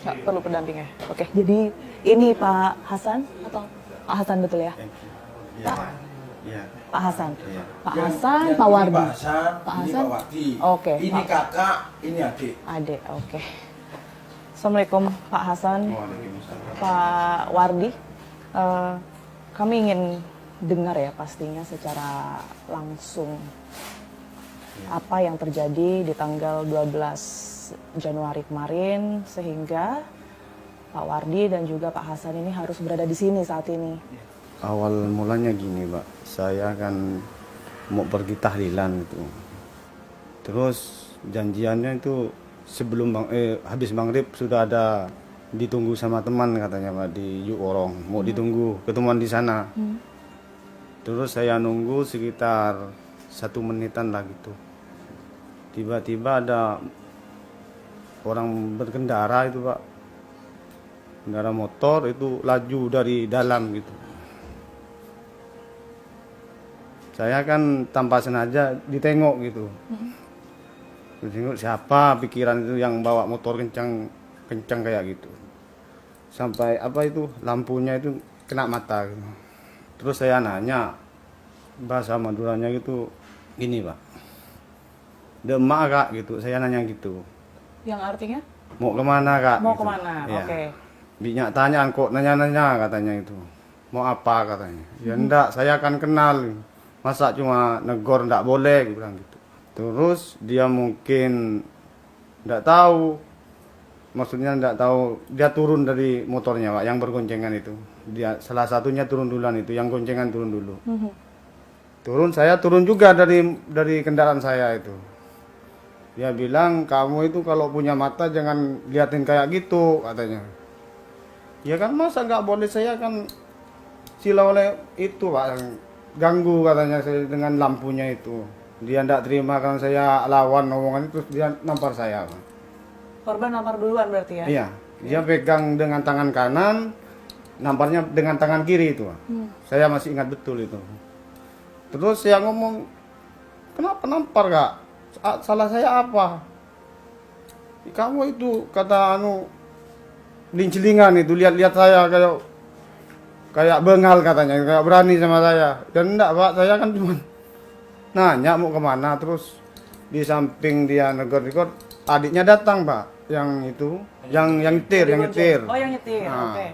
Nggak perlu pendamping ya? Oke, jadi ini Pak Hasan atau Pak Hasan betul ya? Iya. Iya. Pak Hasan. Iya. Pak Hasan, Pak Wardi. Pak Hasan, Pak ini Hasan? Pak Wardi. Oke, Ini Pak. kakak, ini adik. Adik, oke. Assalamualaikum Pak Hasan, Waalaikumsalam. Pak Wardi. Kami ingin dengar ya pastinya secara langsung apa yang terjadi di tanggal 12 Januari kemarin sehingga Pak Wardi dan juga Pak Hasan ini harus berada di sini saat ini. Awal mulanya gini, Pak. Saya kan mau pergi tahlilan itu. Terus janjiannya itu sebelum habis maghrib sudah ada ditunggu sama teman katanya, Pak, di Yukorong. Mau ditunggu ketemuan di sana. Terus saya nunggu sekitar 1 menitan lah gitu. Tiba-tiba ada orang berkendara itu, Pak. Kendaraan motor itu laju dari dalam gitu. Saya kan tanpa sengaja ditengok gitu. Ditengok siapa, pikiran itu yang bawa motor kencang kayak gitu. Sampai apa itu lampunya itu kena mata gitu. Terus saya nanya, bahasa Maduranya gitu, gini Pak, demak Kak gitu, saya nanya gitu. Yang artinya? Mau kemana Kak? Mau gitu. kemana? Ya. Oke. Binyak tanya kok nanya-nanya katanya itu. Mau apa katanya? Ya enggak, saya akan kenal. Masa cuma negor enggak boleh bilang gitu. Terus dia mungkin enggak tahu. Maksudnya enggak tahu, dia turun dari motornya, Pak, yang bergoncengan itu. Dia salah satunya turun duluan itu, yang goncengan turun dulu. Turun, saya turun juga dari kendaraan saya itu. Dia bilang, "Kamu itu kalau punya mata jangan liatin kayak gitu," katanya. Ya kan masa nggak boleh, saya kan sila oleh itu Pak, yang ganggu katanya saya dengan lampunya itu. Dia nggak terima kan saya lawan omongan itu, terus dia nampar saya Pak. Korban nampar duluan berarti ya? Iya, dia pegang dengan tangan kanan, namparnya dengan tangan kiri itu Pak. Saya masih ingat betul itu. Terus saya ngomong, "Kenapa nampar Kak? Salah saya apa?" "Kamu itu," kata linclingan itu, lihat-lihat saya kayak bengal katanya, kayak berani sama saya. Dan enggak Pak, saya kan cuma nanya mau kemana. Terus di samping dia negor-negor, adiknya datang Pak, yang itu, yang nyetir. Oh, yang nyetir, Nah. oke.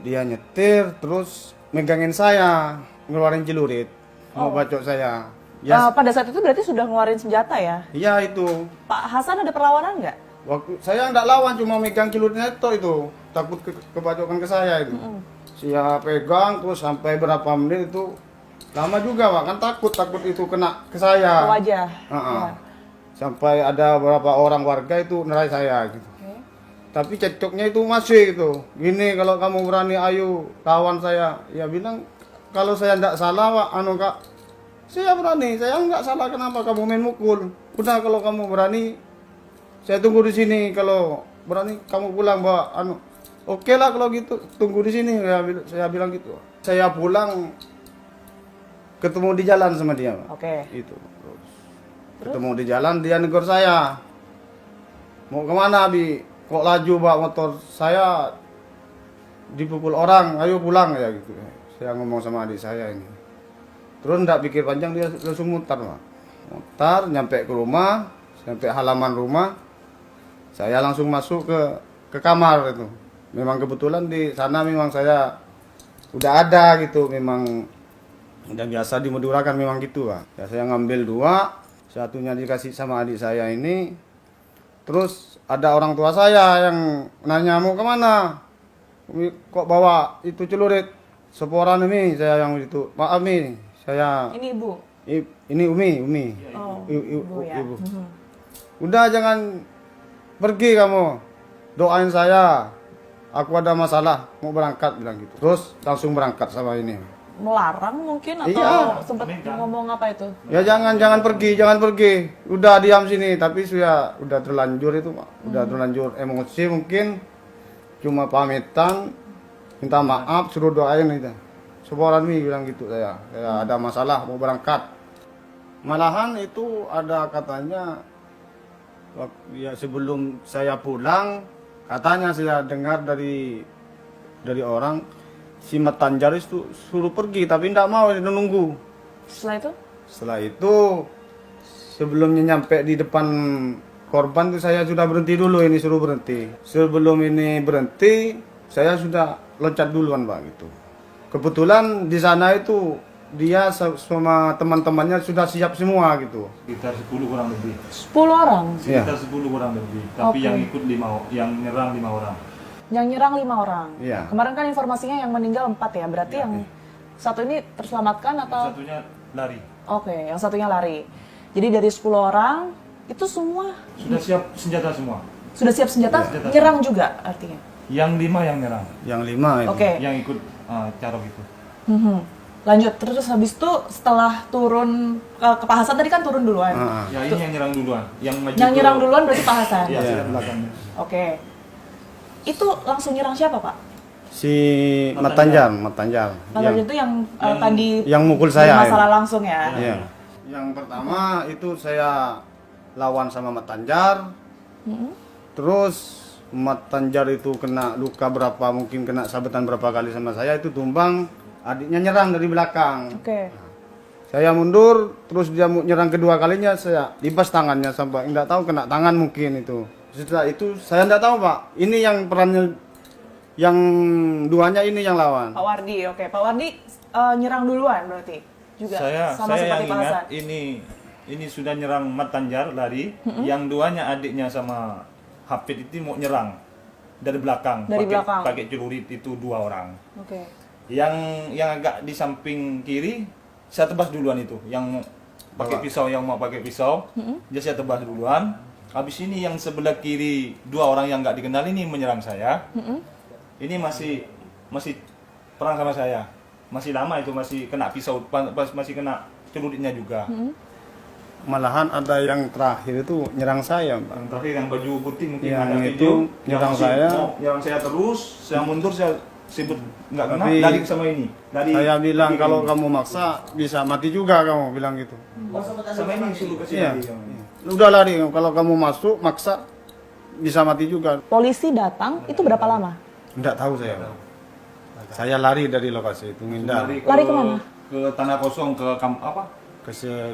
Dia nyetir, terus megangin saya, ngeluarin celurit, mau bacok saya. Ya, Pada saat itu berarti sudah ngeluarin senjata ya? iya itu. Pak Hasan ada perlawanan nggak? Waktu saya enggak lawan, cuma megang celuritnya itu, takut kebacokan ke saya itu. Saya pegang terus sampai berapa menit itu, lama juga Pak, kan takut itu kena ke saya. Wajah. Heeh. Ya. Sampai ada beberapa orang warga itu nerai saya gitu. Oke. Tapi cekcoknya itu masih gitu. Gini, kalau kamu berani ayo lawan saya. Ya bilang, kalau saya enggak salah Pak, Kak, saya berani, saya enggak salah, kenapa kamu main mukul? Udah kalau kamu berani, saya tunggu di sini, kalau berani kamu pulang Pak. Oke lah kalau gitu, tunggu di sini, saya bilang gitu. Saya pulang, ketemu di jalan sama dia Pak. Oke. Itu. Ketemu di jalan, dia negor saya. Mau kemana Abi? Kok laju Pak motor? Saya dipukul orang, ayo pulang ya gitu. Saya ngomong sama adik saya ini. Terus enggak pikir panjang, dia langsung mutar Pak. Mutar, nyampe ke rumah, sampai halaman rumah. Saya langsung masuk ke kamar itu. Memang kebetulan di sana memang saya udah ada gitu, memang udah biasa di Madura kan memang gitu Pak. Ya saya ngambil 2, satunya dikasih sama adik saya ini. Terus ada orang tua saya yang nanya, "Mau kemana? Kok bawa itu celurit?" "Seporan ini," saya yang itu. "Maaf nih, saya Ini ibu. ini Umi. Oh, Ibu. ya. Udah jangan pergi kamu. Doain saya. Aku ada masalah, mau berangkat," bilang gitu. Terus langsung berangkat sama ini. Melarang mungkin atau Iya. sempat ngomong apa itu? Ya jangan pergi. Udah diam sini, tapi udah terlanjur itu, Pak. Udah terlanjur emosi mungkin. Cuma pamitan, minta maaf, suruh doain itu. Seporan nih bilang gitu saya. Saya ada masalah mau berangkat. Malahan itu ada katanya Ya sebelum saya pulang, katanya saya dengar dari orang si Mat Tanjar itu suruh pergi tapi tidak mau, dia nunggu. Setelah itu sebelumnya nyampe di depan korban itu saya sudah berhenti dulu, ini suruh berhenti. Sebelum ini berhenti saya sudah loncat duluan Pak gitu. Kebetulan di sana itu dia sama teman-temannya sudah siap semua gitu. Sekitar 10 kurang lebih. 10 orang. Iya. Sekitar 10 kurang lebih. Tapi Oke. yang ikut 5, yang nyerang 5 orang. Yang nyerang 5 orang. Iya. Kemarin kan informasinya yang meninggal 4 ya. Berarti yang satu ini terselamatkan atau? Satunya lari. Oke, yang satunya lari. Jadi dari 10 orang itu semua Sudah siap senjata semua. sudah siap senjata, Senjata. nyerang juga artinya. Yang 5 yang nyerang. Yang 5 itu. Oke. Yang ikut carok itu. Mhm. Lanjut, terus habis itu setelah turun ke Pak Hasan tadi kan turun duluan. Ah, ah. Ya ini yang nyerang duluan. Yang maju Yang ke- nyerang duluan berarti Pak Hasan. Iya, Iya. saya belakangnya. Oke. Itu langsung nyerang siapa, Pak? Si Mat Tanjar. Pak Hasan itu yang tadi yang mukul saya. masalah langsung ya. Iya. Yang pertama itu saya lawan sama Mat Tanjar. Terus Mat Tanjar itu kena luka berapa, mungkin kena sabetan berapa kali sama saya, itu tumbang, adiknya nyerang dari belakang. Oke. Saya mundur, terus dia mau nyerang kedua kalinya, saya libas tangannya sampai enggak tahu kena tangan mungkin itu. Setelah itu saya enggak tahu Pak, ini yang perannya, yang duanya ini yang lawan. Pak Wardi, oke. Pak Wardi nyerang duluan berarti juga sama Saya seperti yang Pak ingat Hasan. ini sudah nyerang Mat Tanjar lari, yang duanya adiknya sama Hafid itu mau nyerang dari belakang. Dari pakai, belakang. Pakai celurit itu 2 orang. Oke. Yang agak di samping kiri saya tebas duluan itu, yang pakai pisau, yang mau pakai pisau, dia saya tebas duluan. Habis ini yang sebelah kiri 2 orang yang nggak dikenal ini menyerang saya. Ini masih perang sama saya, masih lama itu, masih kena pisau, masih kena celuritnya juga. Malahan ada yang terakhir itu nyerang saya Pak. Yang terakhir yang baju putih mungkin Yang ada itu video, nyerang masih saya. mau nyerang saya terus, saya mundur, saya sibuk nggak kena, Tapi lari sama ini. Saya bilang lari kalau ini. kamu maksa bisa mati juga, kamu bilang gitu. sama ini suruh ke sini. Iya. Udah lari, kalau kamu masuk maksa bisa mati juga. Polisi datang itu berapa lama? Enggak tahu saya. Saya lari dari lokasi itu, ngindar Lari kemana? Ke tanah kosong, ke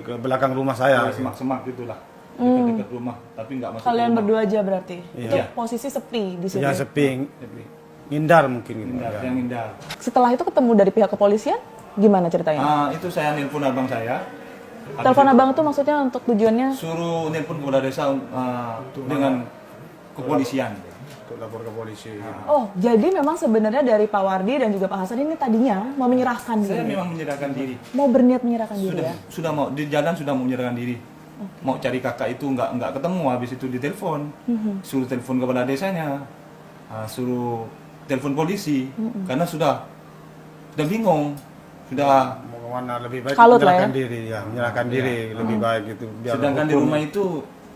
ke belakang rumah saya. semak-semak gitulah, dekat-dekat rumah, tapi nggak masuk. Kalian rumah. berdua aja berarti. Iya. Itu posisi sepi di situ. Ya sepi, ngindar mungkin gitu. Hindar, Ya. yang hindar. Setelah itu ketemu dari pihak kepolisian, gimana ceritanya? Itu saya nelpon abang saya. Telepon abang itu maksudnya untuk tujuannya? Suruh nelpon kepada desa dengan kepolisian. Untuk lapor ke polisi. Oh, jadi memang sebenarnya dari Pak Wardi dan juga Pak Hasan ini tadinya mau menyerahkan Saya diri. memang menyerahkan diri. Mau berniat menyerahkan diri ya? Sudah mau di jalan, sudah mau menyerahkan diri. Mau cari kakak itu nggak ketemu, habis itu ditelepon. Suruh telepon kepala desanya. Suruh telepon polisi karena sudah bingung. Sudah Mau kemana, lebih baik Kalut lah ya. menyerahkan diri ya, menyerahkan diri lebih baik gitu. Biar sedangkan di hukum- rumah itu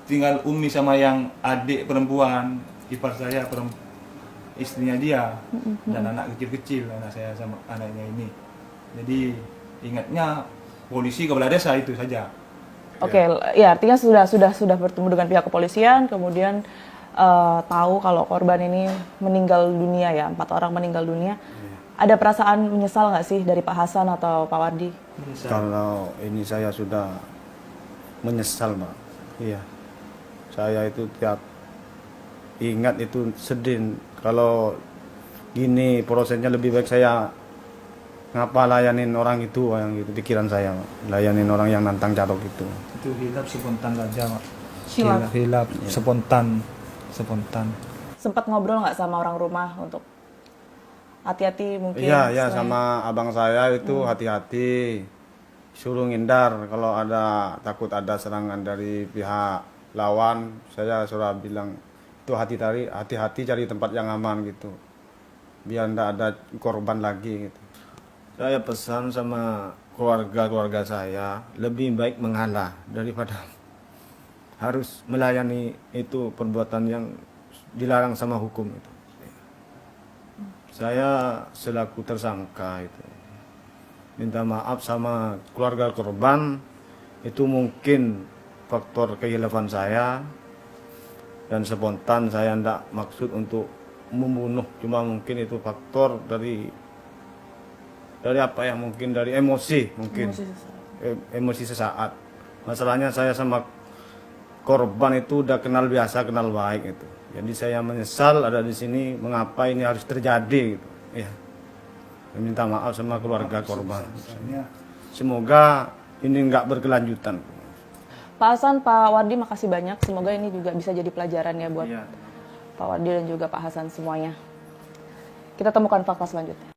tinggal Umi sama yang adik perempuan, ipar saya, istrinya dia, dan anak kecil-kecil, anak saya sama anaknya ini. Jadi ingatnya polisi kepala desa itu saja. Oke, ya artinya sudah bertemu dengan pihak kepolisian, kemudian tahu kalau korban ini meninggal dunia ya, 4 orang meninggal dunia. Ada perasaan menyesal nggak sih dari Pak Hasan atau Pak Wardi? Kalau ini saya sudah menyesal, Mbak. Iya. Saya itu tiap ingat itu sedih. Kalau gini prosesnya lebih baik saya ngapa layanin orang itu, yang gitu pikiran saya, Mbak. Layanin orang yang nantang carok itu. Itu hilap spontan saja, Mak. Hilap. Hilap spontan. Sempat ngobrol nggak sama orang rumah untuk hati-hati mungkin? Iya, ya selain- sama abang saya itu hati-hati. Suruh ngindar kalau takut ada serangan dari pihak lawan, saya suruh bilang itu hati-hati cari tempat yang aman gitu. Biar ndak ada korban lagi gitu. Saya pesan sama keluarga saya lebih baik mengalah daripada harus melayani itu perbuatan yang dilarang sama hukum itu. Saya selaku tersangka itu minta maaf sama keluarga korban, itu mungkin faktor kehilapan saya dan spontan. Saya tidak maksud untuk membunuh, cuma mungkin itu faktor dari apa ya, mungkin dari emosi, mungkin Emosi sesaat. emosi sesaat. Masalahnya saya sama korban itu udah kenal biasa, kenal baik itu. Jadi saya menyesal ada di sini, mengapa ini harus terjadi gitu. Ya. Saya minta maaf sama keluarga korban. Semoga ini nggak berkelanjutan. Pak Hasan, Pak Wardi, makasih banyak. Semoga ini juga bisa jadi pelajaran ya buat Iya. Pak Wardi dan juga Pak Hasan semuanya. Kita temukan fakta selanjutnya.